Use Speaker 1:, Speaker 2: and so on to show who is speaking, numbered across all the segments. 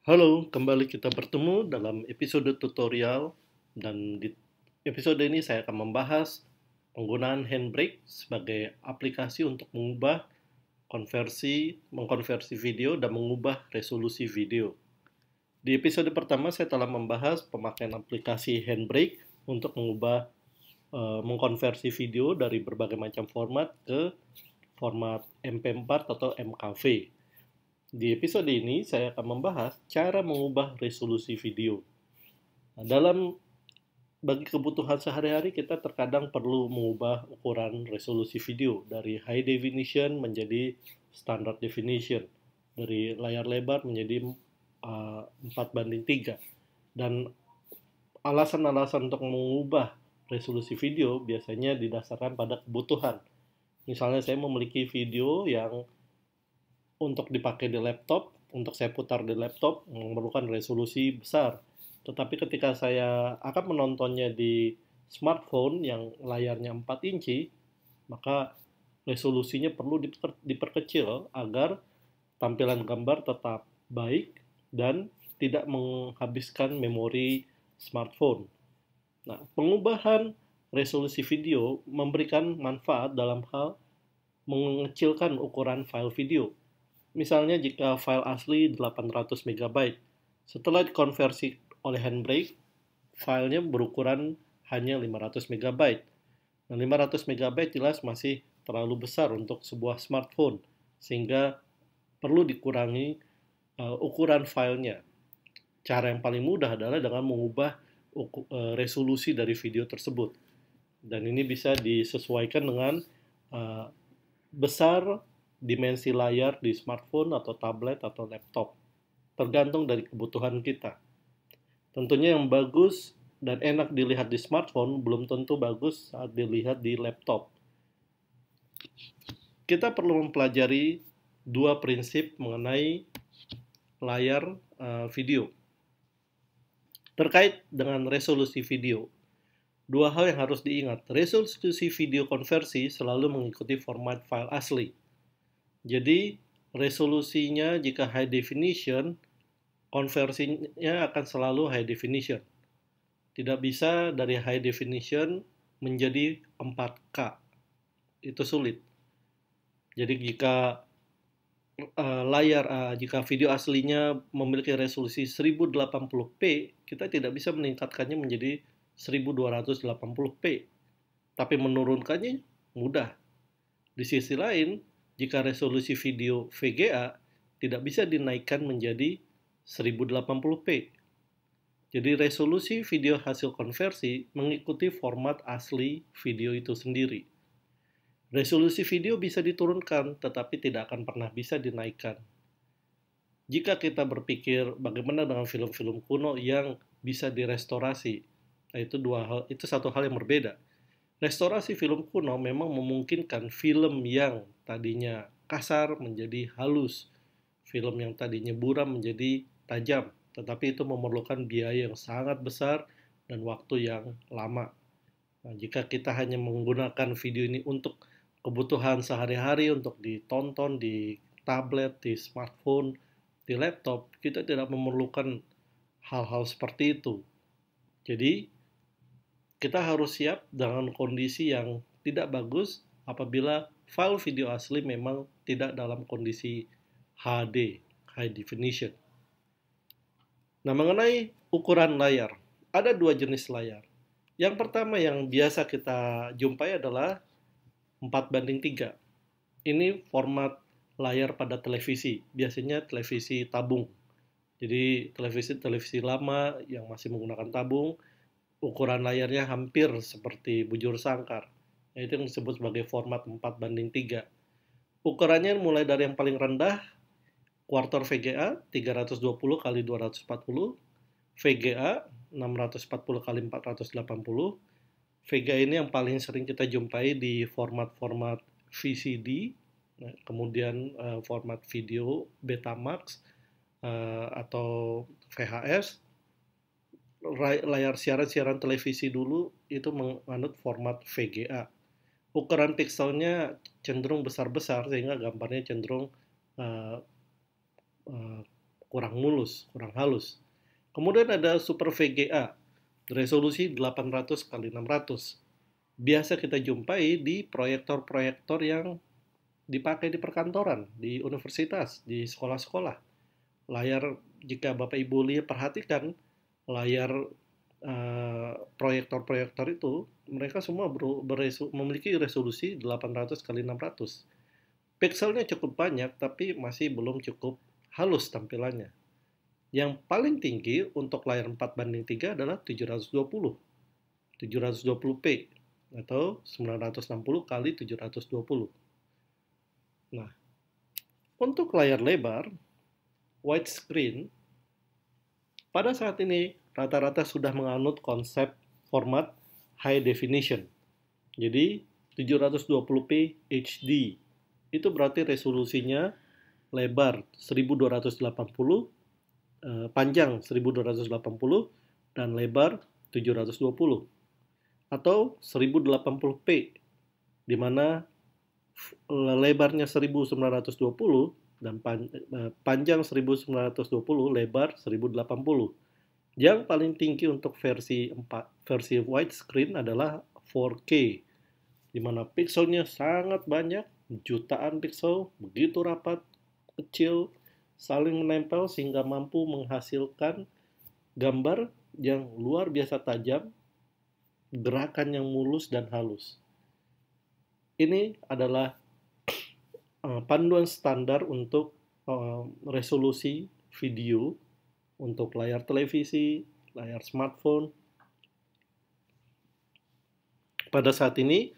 Speaker 1: Halo, kembali kita bertemu dalam episode tutorial dan di episode ini saya akan membahas penggunaan Handbrake sebagai aplikasi untuk mengkonversi video dan mengubah resolusi video. Di episode pertama saya telah membahas pemakaian aplikasi Handbrake untuk mengkonversi video dari berbagai macam format ke format MP4 atau MKV. Di episode ini saya akan membahas cara mengubah resolusi video. Nah, bagi kebutuhan sehari-hari kita terkadang perlu mengubah ukuran resolusi video dari high definition menjadi standard definition, dari layar lebar menjadi 4:3. Dan alasan-alasan untuk mengubah resolusi video biasanya didasarkan pada kebutuhan. Misalnya saya memiliki video yang untuk dipakai di laptop, untuk saya putar di laptop memerlukan resolusi besar. Tetapi ketika saya akan menontonnya di smartphone yang layarnya 4 inci, maka resolusinya perlu diperkecil agar tampilan gambar tetap baik dan tidak menghabiskan memori smartphone. Nah, pengubahan resolusi video memberikan manfaat dalam hal mengecilkan ukuran file video. Misalnya jika file asli 800 MB, setelah dikonversi oleh Handbrake, filenya berukuran hanya 500 MB. Nah, 500 MB jelas masih terlalu besar untuk sebuah smartphone, sehingga perlu dikurangi ukuran filenya. Cara yang paling mudah adalah dengan mengubah resolusi dari video tersebut. Dan ini bisa disesuaikan dengan besar dimensi layar di smartphone atau tablet atau laptop, tergantung dari kebutuhan kita. Tentunya yang bagus dan enak dilihat di smartphone belum tentu bagus saat dilihat di laptop. Kita perlu mempelajari dua prinsip mengenai layar video. Terkait dengan resolusi video, dua hal yang harus diingat. Resolusi video konversi selalu mengikuti format file asli. Jadi resolusinya jika high definition, konversinya akan selalu high definition. Tidak bisa dari high definition menjadi 4K. Itu sulit. Jadi jika video aslinya memiliki resolusi 1080p, kita tidak bisa meningkatkannya menjadi 1280p. Tapi menurunkannya mudah. Di sisi lain, jika resolusi video VGA tidak bisa dinaikkan menjadi 1080p. Jadi resolusi video hasil konversi mengikuti format asli video itu sendiri. Resolusi video bisa diturunkan, tetapi tidak akan pernah bisa dinaikkan. Jika kita berpikir bagaimana dengan film-film kuno yang bisa direstorasi, nah itu satu hal yang berbeda. Restorasi film kuno memang memungkinkan film yang tadinya kasar menjadi halus, film yang tadinya buram menjadi tajam, tetapi itu memerlukan biaya yang sangat besar dan waktu yang lama. Nah, jika kita hanya menggunakan video ini untuk kebutuhan sehari-hari, untuk ditonton di tablet, di smartphone, di laptop, kita tidak memerlukan hal-hal seperti itu. Jadi, kita harus siap dengan kondisi yang tidak bagus apabila file video asli memang tidak dalam kondisi HD, high definition. Nah, mengenai ukuran layar, ada dua jenis layar. Yang pertama yang biasa kita jumpai adalah 4:3. Ini format layar pada televisi, biasanya televisi tabung. Jadi televisi lama yang masih menggunakan tabung, ukuran layarnya hampir seperti bujur sangkar. Itu yang disebut sebagai format 4:3. Ukurannya mulai dari yang paling rendah, quarter VGA 320 x 240, VGA 640 x 480. VGA ini yang paling sering kita jumpai di format-format VCD, kemudian format video Betamax atau VHS. Layar siaran televisi dulu itu menganut format VGA. Ukuran pixelnya cenderung besar-besar sehingga gambarnya cenderung kurang mulus, kurang halus. Kemudian ada Super VGA, resolusi 800 kali 600. Biasa kita jumpai di proyektor-proyektor yang dipakai di perkantoran, di universitas, di sekolah-sekolah. Layar, jika Bapak Ibu lihat perhatikan, layar proyektor-proyektor itu, mereka semua memiliki resolusi 800 kali 600. Pixelnya cukup banyak, tapi masih belum cukup halus tampilannya. Yang paling tinggi untuk layar 4:3 adalah 720, 720p, atau 960 kali 720. Nah, untuk layar lebar, widescreen, pada saat ini rata-rata sudah menganut konsep format high definition. Jadi 720p HD itu berarti resolusinya lebar 1280, panjang 1280, dan lebar 720. Atau 1080p, di mana lebarnya 1920 dan panjang 1920, lebar 1080. Yang paling tinggi untuk versi widescreen adalah 4K, di mana pixelnya sangat banyak, jutaan pixel, begitu rapat, kecil, saling menempel sehingga mampu menghasilkan gambar yang luar biasa tajam, gerakan yang mulus dan halus. Ini adalah panduan standar untuk resolusi video untuk layar televisi, layar smartphone. Pada saat ini,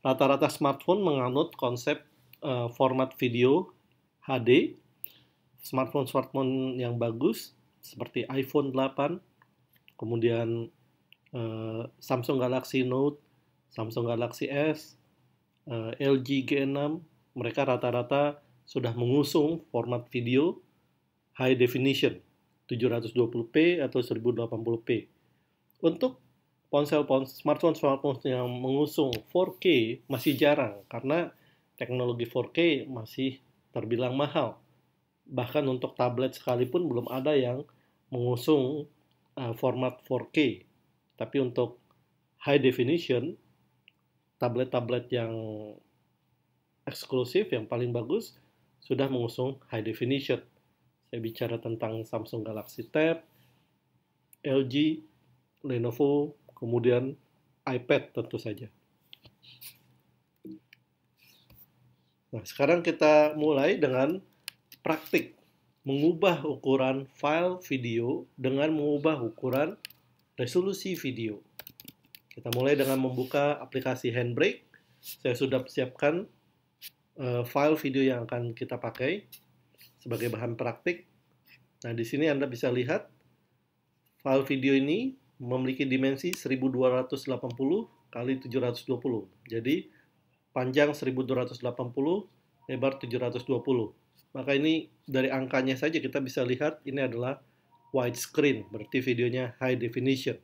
Speaker 1: rata-rata smartphone menganut konsep format video HD. Smartphone yang bagus seperti iPhone 8, kemudian Samsung Galaxy Note, Samsung Galaxy S, LG G6, mereka rata-rata sudah mengusung format video high definition 720p atau 1080p. Untuk smartphone yang mengusung 4K masih jarang karena teknologi 4K masih terbilang mahal. Bahkan untuk tablet sekalipun belum ada yang mengusung format 4K. Tapi untuk high definition, tablet-tablet yang eksklusif, yang paling bagus, sudah mengusung high definition. Saya bicara tentang Samsung Galaxy Tab, LG, Lenovo, kemudian iPad tentu saja. Nah, sekarang kita mulai dengan praktik mengubah ukuran file video dengan mengubah ukuran resolusi video. Kita mulai dengan membuka aplikasi Handbrake. Saya sudah siapkan file video yang akan kita pakai sebagai bahan praktik. Nah, di sini Anda bisa lihat file video ini memiliki dimensi 1280 kali 720. Jadi panjang 1280, lebar 720. Maka ini dari angkanya saja kita bisa lihat ini adalah widescreen, berarti videonya high definition.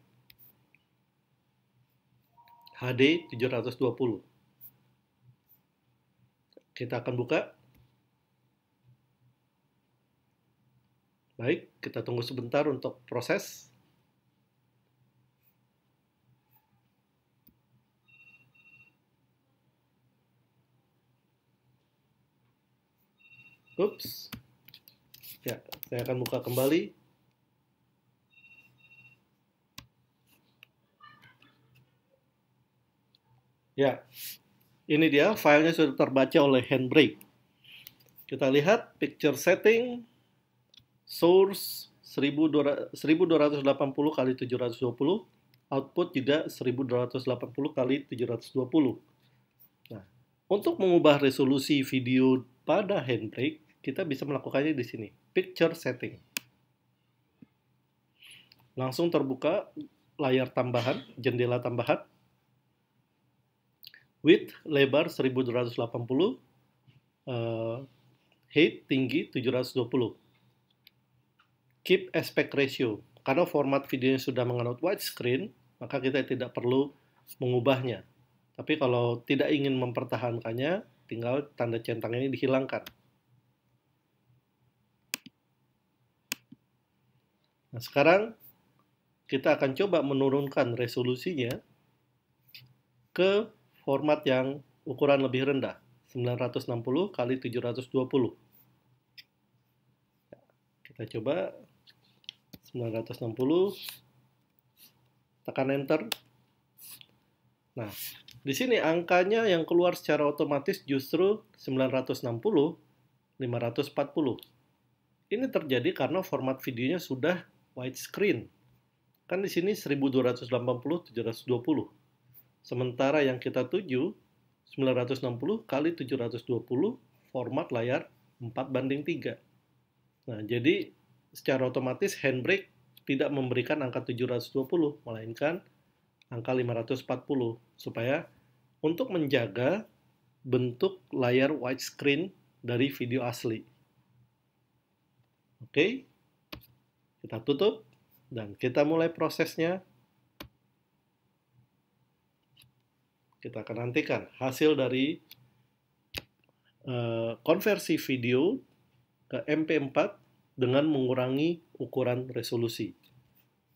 Speaker 1: HD 720. Kita akan buka. Baik, kita tunggu sebentar untuk proses. Ups. Ya, saya akan buka kembali. Ya, ini dia filenya sudah terbaca oleh Handbrake. Kita lihat picture setting, source 1280 kali 720, output juga 1280 kali 720. Nah, untuk mengubah resolusi video pada Handbrake, kita bisa melakukannya di sini, picture setting. Langsung terbuka layar tambahan, jendela tambahan. Width lebar 1280, height tinggi 720. Keep aspect ratio. Karena format videonya sudah menganut widescreen, maka kita tidak perlu mengubahnya. Tapi kalau tidak ingin mempertahankannya, tinggal tanda centang ini dihilangkan. Nah, sekarang kita akan coba menurunkan resolusinya ke format yang ukuran lebih rendah, 960 kali 720. Kita coba 960, tekan enter. Nah, di sini angkanya yang keluar secara otomatis justru 960, 540. Ini terjadi karena format videonya sudah widescreen. Kan di sini 1280, 720. Sementara yang kita tuju 960 kali 720 format layar 4:3. Nah, jadi secara otomatis handbrake tidak memberikan angka 720, melainkan angka 540, supaya untuk menjaga bentuk layar widescreen dari video asli. Oke, kita tutup dan kita mulai prosesnya. Kita akan nantikan hasil dari konversi video ke MP4 dengan mengurangi ukuran resolusi.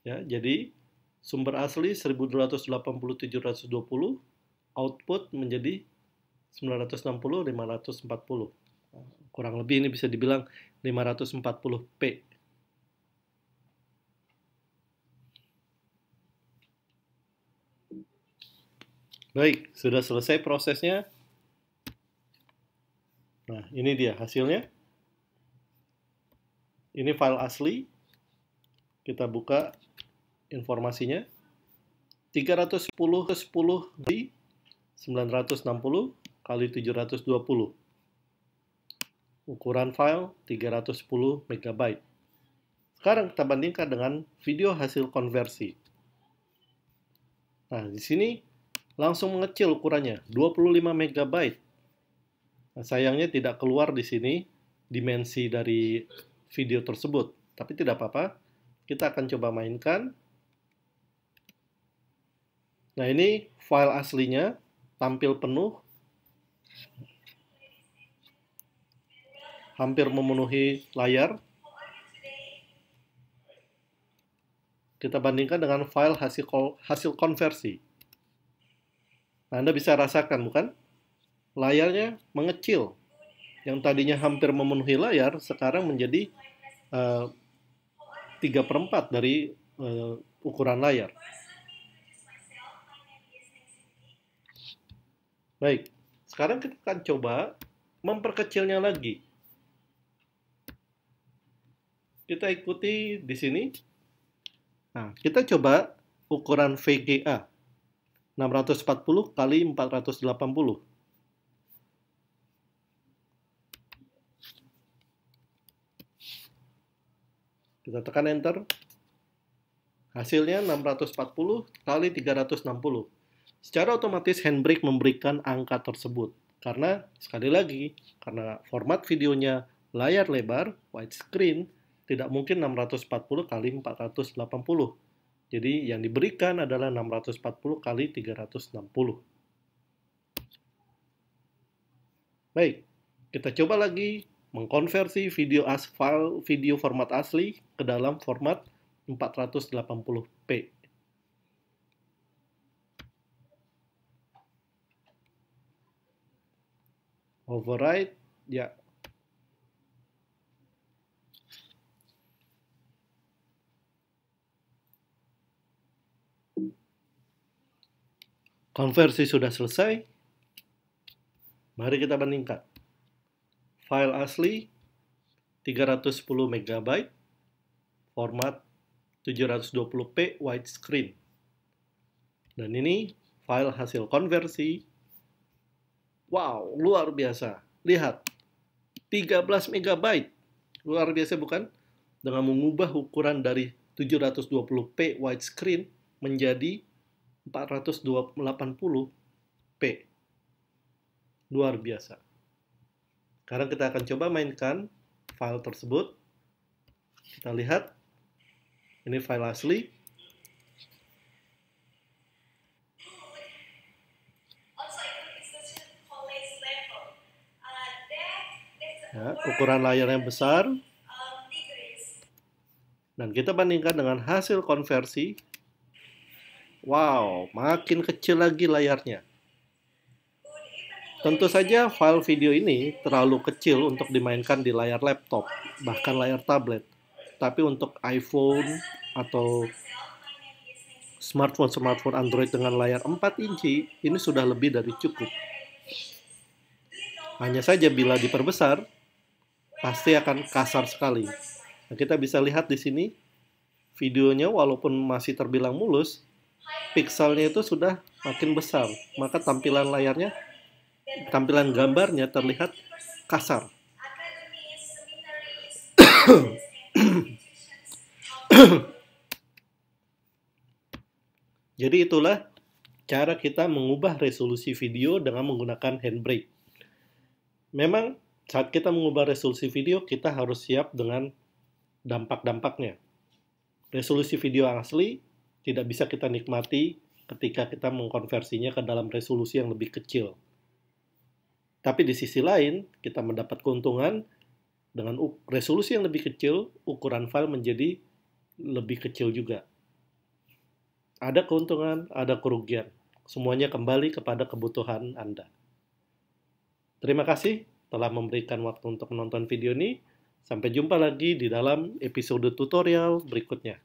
Speaker 1: Ya, jadi sumber asli 1280-720, output menjadi 960-540. Kurang lebih ini bisa dibilang 540p. Baik, sudah selesai prosesnya. Nah, ini dia hasilnya. Ini file asli. Kita buka informasinya. 310 ke 10 di 960 kali 720. Ukuran file 310 MB. Sekarang kita bandingkan dengan video hasil konversi. Nah, di sini langsung mengecil ukurannya, 25 MB. Nah, sayangnya tidak keluar di sini dimensi dari video tersebut, tapi tidak apa-apa. Kita akan coba mainkan. Nah, ini file aslinya tampil penuh, hampir memenuhi layar. Kita bandingkan dengan file hasil konversi. Nah, Anda bisa rasakan, bukan? Layarnya mengecil. Yang tadinya hampir memenuhi layar, sekarang menjadi 3/4 dari ukuran layar. Baik, sekarang kita akan coba memperkecilnya lagi. Kita ikuti di sini. Nah, kita coba ukuran VGA 640 kali 480. Kita tekan enter. Hasilnya 640 kali 360. Secara otomatis handbrake memberikan angka tersebut. Karena, sekali lagi, karena format videonya layar lebar, widescreen, tidak mungkin 640 kali 480. Jadi yang diberikan adalah 640 kali 360. Baik, kita coba lagi mengkonversi file video format asli ke dalam format 480p. Override, ya. Konversi sudah selesai. Mari kita bandingkan. File asli 310 MB, format 720p widescreen. Dan ini file hasil konversi. Wow, luar biasa. Lihat, 13 MB. Luar biasa bukan? Dengan mengubah ukuran dari 720p widescreen menjadi 480p. Luar biasa. Sekarang kita akan coba mainkan file tersebut. Kita lihat. Ini file asli. Ya, ukuran layarnya besar. Dan kita bandingkan dengan hasil konversi. Wow, makin kecil lagi layarnya. Tentu saja file video ini terlalu kecil untuk dimainkan di layar laptop, bahkan layar tablet. Tapi untuk iPhone atau smartphone Android dengan layar 4 inci, ini sudah lebih dari cukup. Hanya saja bila diperbesar, pasti akan kasar sekali. Nah, kita bisa lihat di sini, videonya walaupun masih terbilang mulus, pikselnya itu sudah makin besar, maka tampilan gambarnya terlihat kasar. Jadi itulah cara kita mengubah resolusi video dengan menggunakan handbrake. Memang saat kita mengubah resolusi video, kita harus siap dengan dampak-dampaknya. Resolusi video asli tidak bisa kita nikmati ketika kita mengkonversinya ke dalam resolusi yang lebih kecil. Tapi di sisi lain, kita mendapat keuntungan dengan resolusi yang lebih kecil, ukuran file menjadi lebih kecil juga. Ada keuntungan, ada kerugian. Semuanya kembali kepada kebutuhan Anda. Terima kasih telah memberikan waktu untuk menonton video ini. Sampai jumpa lagi di dalam episode tutorial berikutnya.